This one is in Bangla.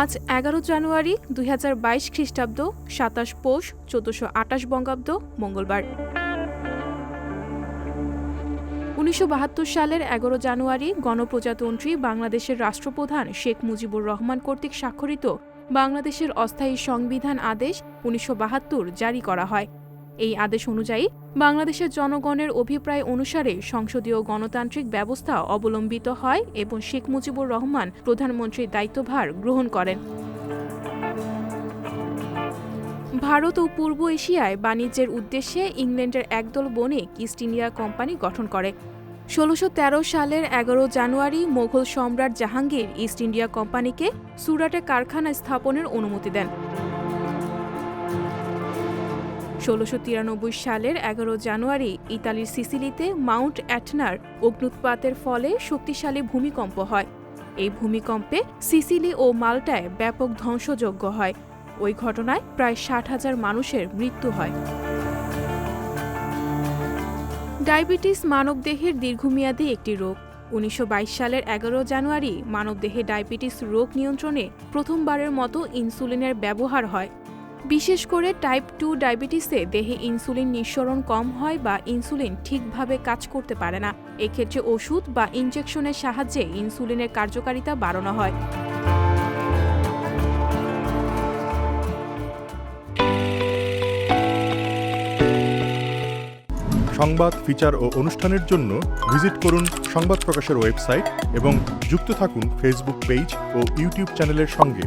আজ ১১ জানুয়ারি ২০২২ খ্রিস্টাব্দ ২৭ পৌষ ১৪২৮ বঙ্গাব্দ মঙ্গলবার। ১৯৭২ সালের ১১ জানুয়ারি গণপ্রজাতন্ত্রী বাংলাদেশের রাষ্ট্রপ্রধান শেখ মুজিবুর রহমান কর্তৃক স্বাক্ষরিত বাংলাদেশের অস্থায়ী সংবিধান আদেশ ১৯৭২ জারি করা হয়। এই আদেশ অনুযায়ী বাংলাদেশের জনগণের অভিপ্রায় অনুসারে সংসদীয় গণতান্ত্রিক ব্যবস্থা অবলম্বিত হয় এবং শেখ মুজিবুর রহমান প্রধানমন্ত্রীর দায়িত্বভার গ্রহণ করেন। ভারত ও পূর্ব এশিয়ায় বাণিজ্যের উদ্দেশ্যে ইংল্যান্ডের একদল বণিক ইস্ট ইন্ডিয়া কোম্পানি গঠন করে। ১৬১৩ সালের ১১ জানুয়ারি মোগল সম্রাট জাহাঙ্গীর ইস্ট ইন্ডিয়া কোম্পানিকে সুরাটে কারখানা স্থাপনের অনুমতি দেন। ১৬৯৩ সালের ১১ জানুয়ারি ইতালির সিসিলিতে মাউন্ট অ্যাটনার অগ্ন্যুৎপাতের ফলে শক্তিশালী ভূমিকম্প হয়। এই ভূমিকম্পে সিসিলি ও মাল্টায় ব্যাপক ধ্বংসযজ্ঞ হয়। ওই ঘটনায় প্রায় ৬০,০০০ মানুষের মৃত্যু হয়। ডায়াবেটিস মানবদেহের দীর্ঘমেয়াদী একটি রোগ। ১৯২২ সালের ১১ জানুয়ারি মানবদেহে ডায়াবেটিস রোগ নিয়ন্ত্রণে প্রথমবারের মতো ইনসুলিনের ব্যবহার হয়। বিশেষ করে টাইপ 2 ডায়াবেটিসে দেহে ইনসুলিন নিঃসরণ কম হয় বা ইনসুলিন ঠিকভাবে কাজ করতে পারে না। এক্ষেত্রে ওষুধ বা ইনজেকশনের সাহায্যে ইনসুলিনের কার্যকারিতা বাড়ানো হয়। সংবাদ, ফিচার ও অনুষ্ঠানের জন্য ভিজিট করুন সংবাদ প্রকাশের ওয়েবসাইট এবং যুক্ত থাকুন ফেসবুক পেজ ও ইউটিউব চ্যানেলের সঙ্গে।